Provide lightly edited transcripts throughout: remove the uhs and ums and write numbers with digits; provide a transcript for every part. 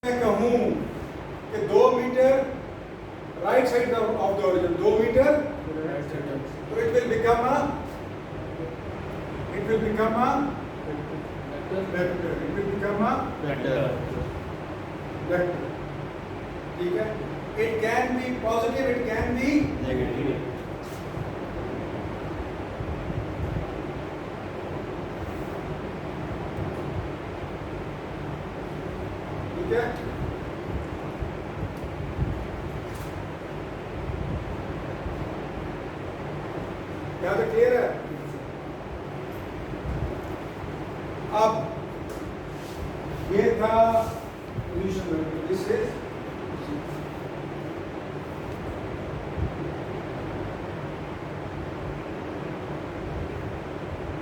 मैं कहूँ कि 2 metre right side of the origin, 2 metre, तो it will become a vector. It will become a vector. ठीक है? It can be positive, it can be negative. ठीक है? क्या तो क्लियर है? अब ये था position vector, this is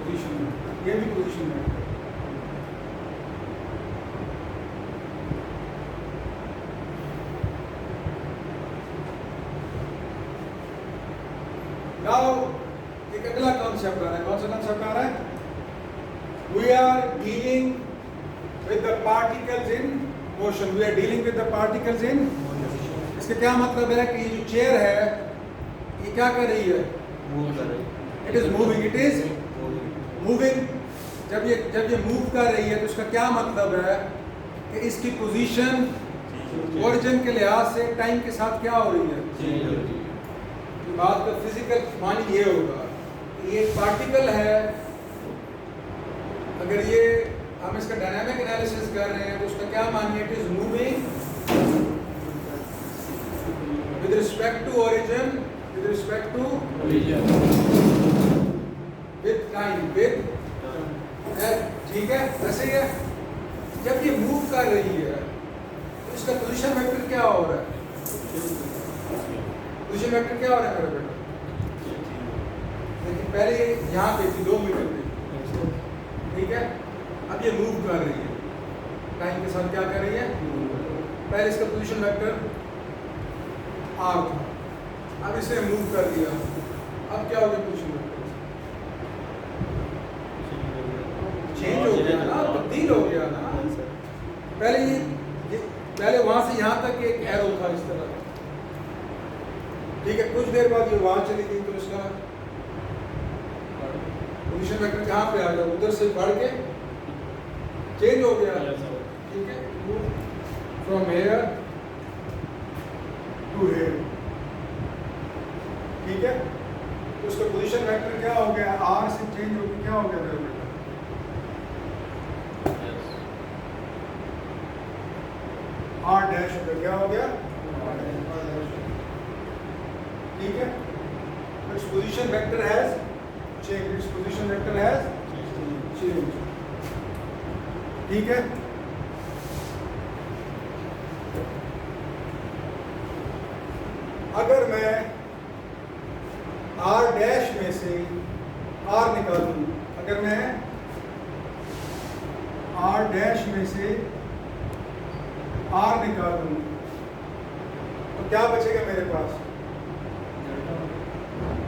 position vector, ये भी पोजीशन वेक्टर। Now, एक अगला कॉन्सेप्ट आ रहा है। कौन सा कॉन्सेप्ट आ रहा है? We are dealing with the particles in motion. We are dealing with the particles in motion. इसका क्या मतलब है कि ये जो चेयर है, ये क्या कर रही है? Move कर रही है. It is moving. It is moving. जब ये मूव कर रही है, तो इसका क्या मतलब है कि इसकी पोजीशन ओरिजिन के लिहाज से टाइम के साथ क्या हो रही है? Change हो रही है. बात का फिजिकल मानी ये होगा, ये पार्टिकल है, अगर ये हम इसका डायनामिक एनालिसिस कर रहे हैं तो उसका क्या मानिए? It is moving with respect to origin, with respect to with time, with, ठीक है? ऐसे ही है, जब ये मूव कर रही है तो इसका पोजीशन वेक्टर क्या हो रहा है? पोजीशन वेक्टर क्या हो रहा है मेरे बेटा? लेकिन पहले यहाँ पे थी 2 मीटर पे, ठीक है? अब ये मूव कर रही है, टाइम के साथ क्या कर रही है? पहले इसका पोजीशन वेक्टर आर था, अब इसे मूव कर दिया, अब क्या हो गया? पोजीशन वेक्टर चेंज हो गया ना, तब्दील हो गया ना। पहले वहां से यहाँ तक एक एरो था इस तरह, ठीक है? कुछ देर बाद ये वहां चली गई तो इसका पोजीशन वेक्टर कहाँ पे आ गया? उधर से बढ़ के चेंज हो गया, ठीक है? फ्रॉम हेयर टू हेयर, ठीक है? तो उसका पोजीशन वेक्टर क्या हो गया? आर से चेंज होकर क्या हो गया मेरा बेटा? आर डैश हो गया, क्या हो गया? ठीक है? its position vector has changed. Its position vector has changed. ठीक है? अगर मैं R डैश में से R निकालूं, अगर मैं R डैश में से R निकालूं तो क्या बचेगा मेरे पास?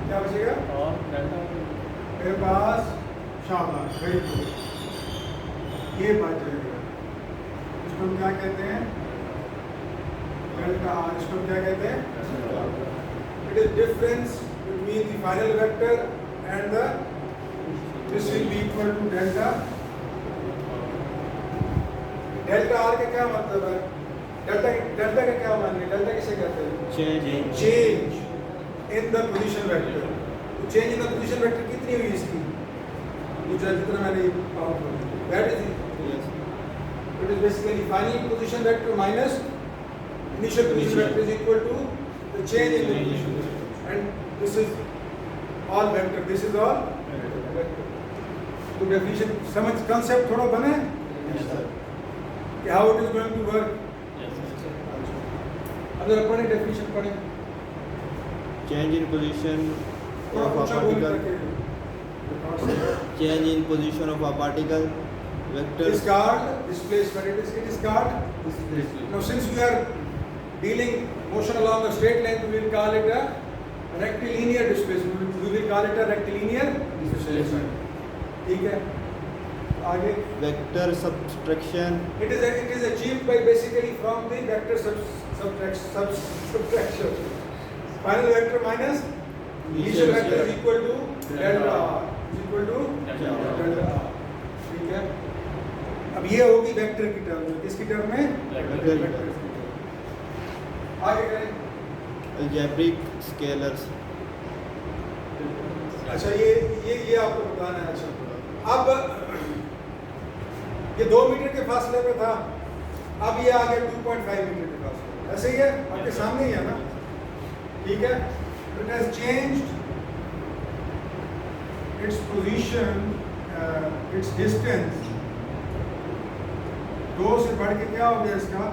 क्या बचेगा? मेरे पास शाबाश, वेरी गुड, ये बच जाएगा। इसको हम क्या कहते हैं? Delta R. इसको क्या कहते हैं? It is difference between the final vector and the, this will be equal to delta. Delta R का क्या मतलब है? डेल्टा का क्या मानिए? डेल्टा किसे कहते हैं? Change in the position vector. तो change in the position vector कितनी हुई इसकी? मुझे जितना मैंने that is it is basically final position vector minus initial position vector is equal to the change in the position vector, and this is all vector, this is all vector. तो definition समझ, concept थोड़ा बने कि how it is going to work. अगर अपन definition पढ़ें, Change in position of a particle. Change in position of a particle. Vector. is called displacement. It is called Displacement. now, since we are dealing motion along a straight line, we will call it a rectilinear displacement. We will call it a rectilinear displacement. ठीक है? आगे vector subtraction it is achieved by basically from the vector subtraction. Final vector minus initial vector is equal to delta r is equal to delta r. ठीक है, अब ये होगी vector की term में, किसकी टर्म में? वेक्टर की टर्म। आगे करें। Algebraic scalars. अच्छा ये आपको बताना है। अच्छा अब ये 2 मीटर के फासले पे था, अब ये आ गया 2.5 मीटर के फासले, ऐसे ही है, आपके सामने ही है ना, ठीक है। It has changed its position, it's distance 2 से बढ़ के क्या हो गया इसका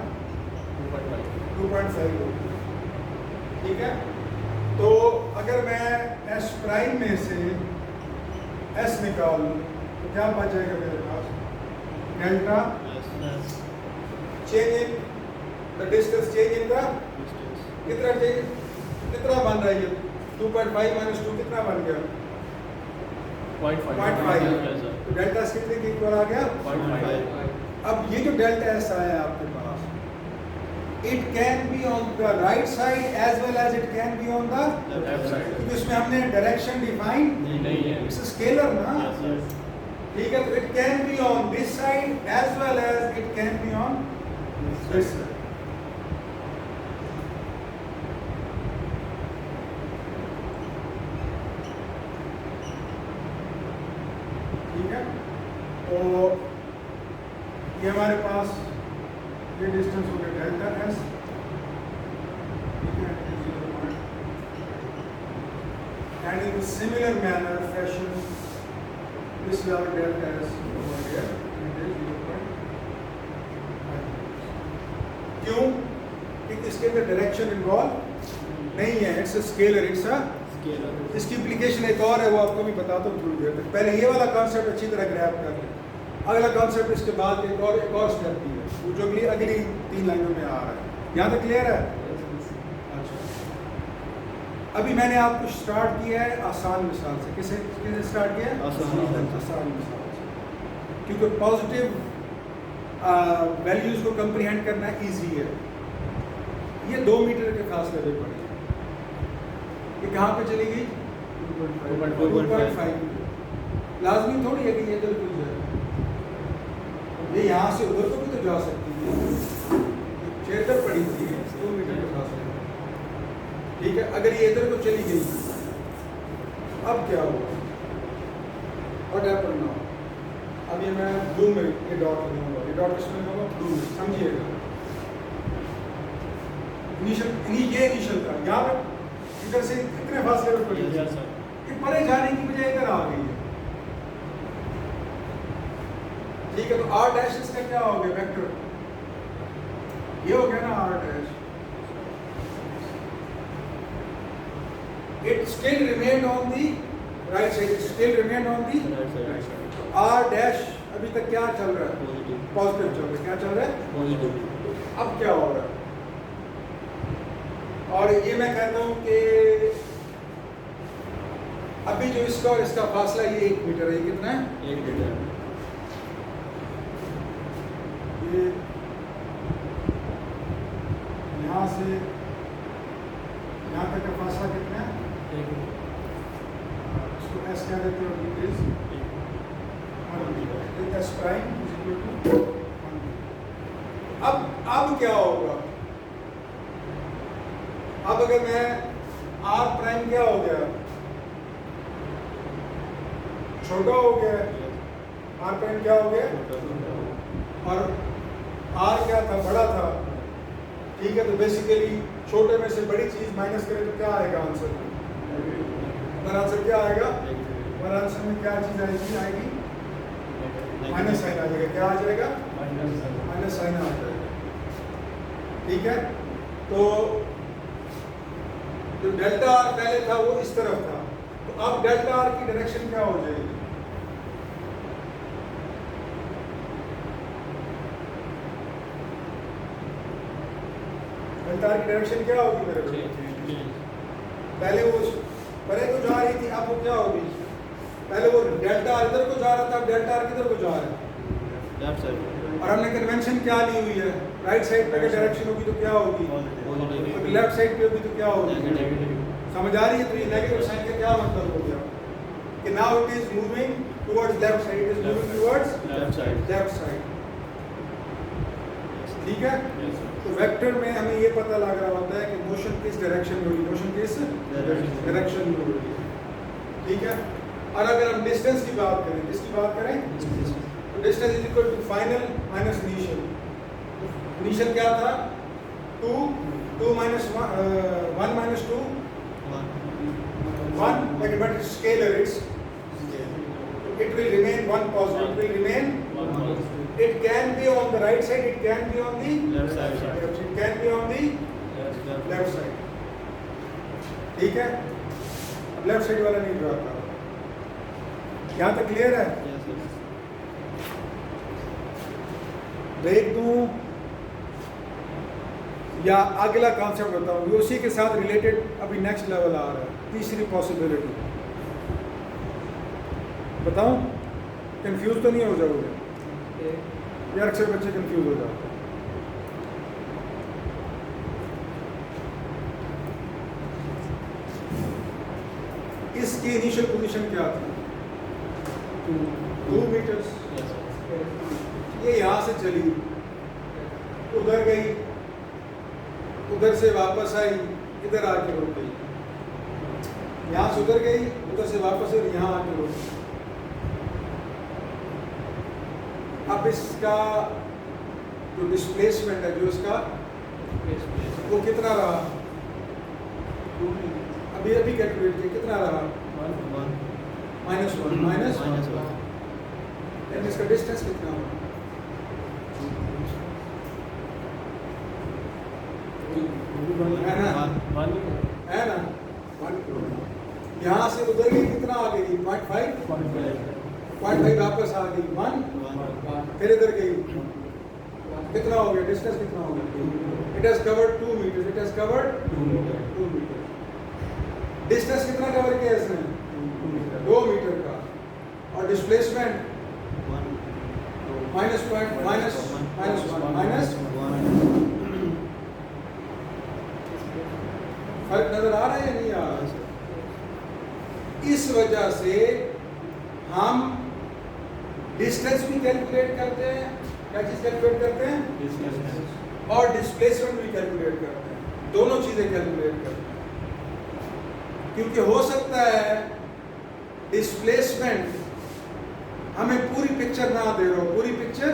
2.5 हो गया, ठीक है। तो अगर मैं S प्राइम में से S निकाल लूँ तो क्या बच जाएगा मेरे पास? Delta change in the distance, change in the कितना चेंज, कितना बन रहा है ये 2.5 माइनस 2 कितना बन गया 0.5। तो डेल्टा S कितने के इक्वल आ गया 0.5। अब ये जो डेल्टा S आया है आपके पास, it can be on the right side as well as it can be on the left side, क्योंकि इसमें हमने डायरेक्शन डिफाइन नहीं है, इट्स स्केलर ना, ठीक है। तो it can be on this side as well as it can be on this side। ठीक है, तो ये हमारे पास ये डिस्टेंस हो गया delta S, and in a similar manner fashion this is our delta S over here, it is 0.5। क्यों? क्योंकि इसके अंदर डायरेक्शन इन्वॉल्व नहीं है, it's a scalar, it's a scalar. इसकी एप्लीकेशन एक और है, वो आपको भी बताता हूँ थोड़ी देर तक। पहले ये वाला कॉन्सेप्ट अच्छी तरह ग्रैब कर लें, अगला कॉन्सेप्ट इसके बाद एक और स्टेप भी है, वो जो अगली 3 लाइनों में आ रहा है। यहाँ तक क्लियर है? अच्छा, अभी मैंने आपको स्टार्ट किया है आसान मिसाल से। किसे स्टार्ट किया है? आसान मिसाल से, क्योंकि पॉजिटिव वैल्यूज को कंप्रीहेंड करना इजी है। ये 2 मीटर के फासले पे पड़ी, ये कहाँ पे चली गई 2.5। लाजमी थोड़ी है कि ये इधर खुल जाए, ये यहाँ से उधर को भी तो जा सकती है, क्षेत्र पड़ी हुई है 2 मीटर के फासले, ठीक है। अगर ये इधर को चली गई अब क्या होगा? What happen now? अब ये मैं ब्लू में ये डॉट लगाऊंगा, ये डॉट किसमें लगाऊंगा? ब्लू में, समझिएगा। इनिशियल था, यहाँ पे इधर से कितने फासले पे पड़ी है? ये परे जाने की बजाय इधर आ गई है, ठीक है। तो R डैश इसका क्या हो गया वेक्टर? ये हो गया ना R dash. It still remained on the right side, it still remained on the right side। R dash अभी तक क्या चल रहा है? पॉजिटिव चल रहा है। क्या चल रहा है? पॉजिटिव। अब क्या हो रहा है? और ये मैं कहता हूँ कि अभी जो इसका और इसका फासला ये 1 मीटर है, कितना है? 1 मीटर। ये यहाँ से यहाँ तक का फासला कितना है? इसको S क्या देते हो? It is 1 metre. S prime is equal to 1 metre. अब क्या होगा? अब अगर मैं R प्राइम क्या हो गया? छोटा हो गया। R प्राइम क्या हो गया? और R क्या था? बड़ा था, ठीक है। तो बेसिकली छोटे में से बड़ी चीज माइनस करें तो क्या आएगा आंसर? हमारा आंसर क्या आएगा? हमारा आंसर में क्या चीज आएगी? माइनस साइन आ जाएगा। क्या आ जाएगा? माइनस साइन आ जाएगा, ठीक है। तो जो डेल्टा R पहले था वो इस तरफ था, तो अब डेल्टा R की डायरेक्शन क्या हो जाएगी? डेल्टा R की डायरेक्शन क्या होगी मेरे को? पहले वो परे तो जा रही थी, अब वो क्या होगी? पहले वो डेल्टा आर इधर को जा रहा था, अब डेल्टा आर किधर को जा रहा है? लेफ्ट साइड और हमने कन्वेंशन क्या ली हुई है? राइट साइड पे डायरेक्शन होगी तो क्या होगी? तो लेफ्ट साइड पे होगी तो क्या होगी? समझ आ रही है? तो ये नेगेटिव साइन का क्या मतलब हो गया कि now it is moving towards left side, it is moving towards left side. ठीक है? तो वेक्टर में हमें ये पता लग रहा होता है कि मोशन किस डायरेक्शन में होगी, मोशन किस डायरेक्शन में होगी। ठीक है? और अगर हम डिस्टेंस की बात करें, किसकी बात करें? तो distance is equal to final minus initial. Initial क्या था? 2 minus 1 minus 2 1, but it's scalar, it will remain 1 positive, it will remain, it can be on the right side, it can be on the left side, it can be on the left side। ठीक है? अब left side वाला नहीं draw कर। यहाँ तक clear है? Break दूं या अगला कॉन्सेप्ट बताऊं? ये उसी के साथ रिलेटेड अभी नेक्स्ट लेवल आ रहा है, तीसरी पॉसिबिलिटी बताऊं? कंफ्यूज तो नहीं हो जाओगे यार? अक्सर बच्चे कंफ्यूज हो जाते हैं। इसकी इनिशियल पोजीशन क्या थी? 2 मीटर्स। ये यहाँ से चली, उधर गई, उधर से वापस आई, इधर आके रुक गई, यहाँ से उधर गई, उधर से वापस आई, यहाँ आके रुक गई। अब इसका जो डिस्प्लेसमेंट है, जो इसका वो कितना रहा? अभी अभी कैलकुलेट किया, कितना रहा? -1 माइनस इसका डिस्टेंस कितना होगा? है ना? यहाँ से उधर गई, कितना आ गई? 0.5 वापस आ गई 1, फिर इधर गई, कितना हो गया? डिस्टेंस कितना हो गया? It has covered 2 metre, it has covered 2 metre. Distance कितना कवर किया इसने? 2 मीटर का। और डिस्प्लेसमेंट माइनस फर्क नजर आ रहा है या नहीं आ रहा? इस वजह से हम डिस्टेंस भी कैलकुलेट करते हैं, क्या चीज कैलकुलेट करते हैं? और डिस्प्लेसमेंट भी कैलकुलेट करते हैं, दोनों चीजें कैलकुलेट करते हैं। क्योंकि हो सकता है डिस्प्लेसमेंट हमें पूरी पिक्चर ना दे रहा हो, पूरी पिक्चर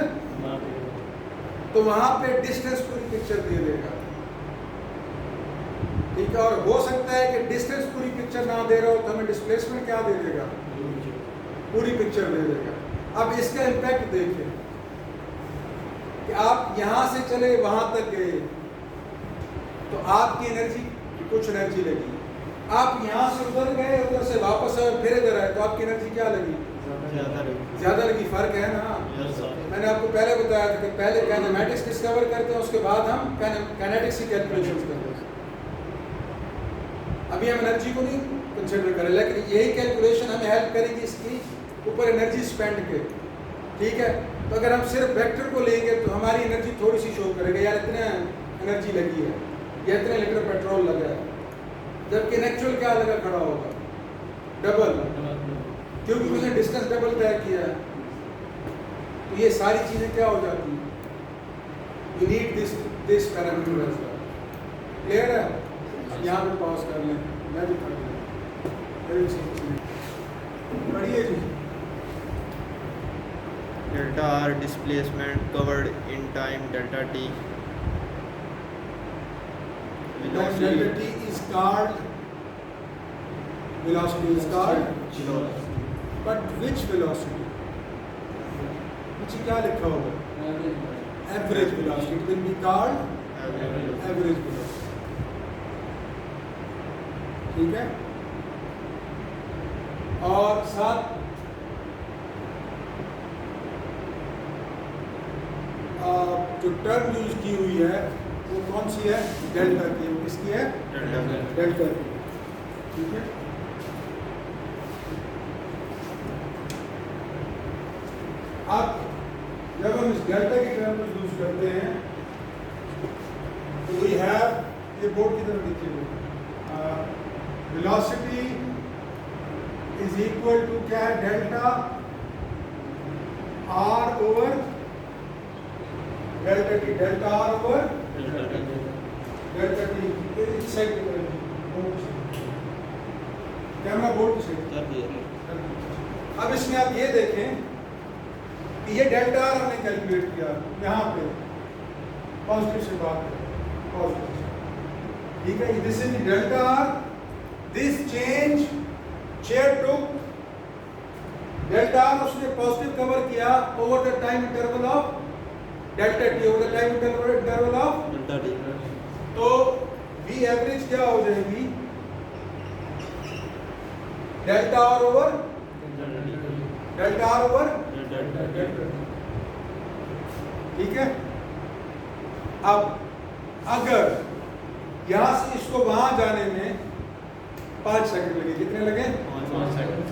तो वहां पे डिस्टेंस पूरी पिक्चर दे देगा। ठीक है? और हो सकता है कि डिस्टेंस पूरी पिक्चर ना दे रहा हो तो हमें डिस्प्लेसमेंट क्या दे देगा? पूरी पिक्चर दे देगा। अब इसका इम्पैक्ट देखिए कि आप यहां से चले वहां तक गए तो आपकी एनर्जी, कुछ एनर्जी लगी। आप यहां से उधर गए, उधर से वापस आए, फिर इधर आए, तो आपकी एनर्जी क्या लगी? ज्यादा लगी। फर्क है ना? मैंने आपको पहले बताया था कि पहले काइनेमैटिक्स डिस्कवर करते हैं, उसके बाद हम काइनेटिक्स की कैलकुलेशंस करते हैं। अभी हम एनर्जी को नहीं कंसिडर करें, लेकिन यही कैलकुलेशन हमें हेल्प करेगी इसकी ऊपर एनर्जी स्पेंड के। ठीक है? तो अगर हम सिर्फ वेक्टर को लेंगे तो हमारी एनर्जी थोड़ी सी शो करेगा, यार इतने एनर्जी लगी है या इतने लीटर पेट्रोल लगा है, जबकि एक्चुअल क्या लगा खड़ा होगा? डबल, क्योंकि उसने डिस्टेंस डबल तय किया है। तो ये सारी चीजें क्या हो जाती हैं? You need this parameter as well. Clear है? यहाँ पे पॉज कर लें, मैं भी पढ़ लूँ। पढ़िए जी। Delta R displacement covered in time delta T. Delta T is called velocity, is called, but which velocity? नीचे क्या लिखा होगा? Average velocity. It will be called average velocity. ठीक है? और साथ जो टर्म यूज की हुई है वो कौन सी है? डेल्टा की। वो किसकी है? डेल्टा की। ठीक है? अब जब हम इस डेल्टा की टर्म को यूज करते हैं तो वी हैव, ये बोर्ड की तरफ लिखिए, वेलोसिटी इज इक्वल टू क्या है, delta R over delta T, delta R over delta T. इस साइड पे कैमरा बोर्ड की साइड। अब इसमें आप ये देखें कि ये डेल्टा आर हमने कैलकुलेट किया यहाँ पे पॉजिटिव से बात पॉजिटिव, ठीक है। This is delta R, this change chair took delta R, उसने पॉजिटिव कवर किया over the time interval of delta T, over the time interval of delta T. तो वी एवरेज क्या हो जाएगी, delta R over delta R over, ठीक है। अब अगर यहां से इसको वहां जाने में 5 सेकंड लगे, कितने लगे, 5 सेकंड,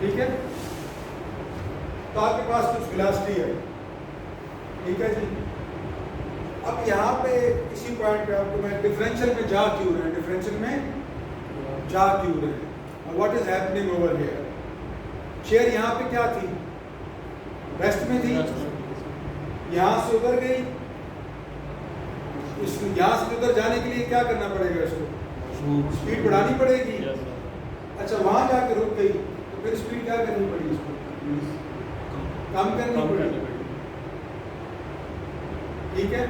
ठीक है। तो आपके पास कुछ वेलोसिटी है, ठीक है जी। अब यहाँ पे इसी पॉइंट पे आपको मैं डिफरेंशियल में जा क्यों रहे हैं, डिफरेंशियल में जा क्यों रहे हैं, what is happening over here. Chair यहाँ पे क्या थी, वेस्ट में थी, यहाँ से उधर गई, इस यहाँ से उधर जाने के लिए क्या करना पड़ेगा, इसको स्पीड बढ़ानी पड़ेगी। अच्छा वहां जाके रुक गई तो फिर स्पीड क्या करनी पड़ी, इसको कम करनी पड़ी, ठीक है।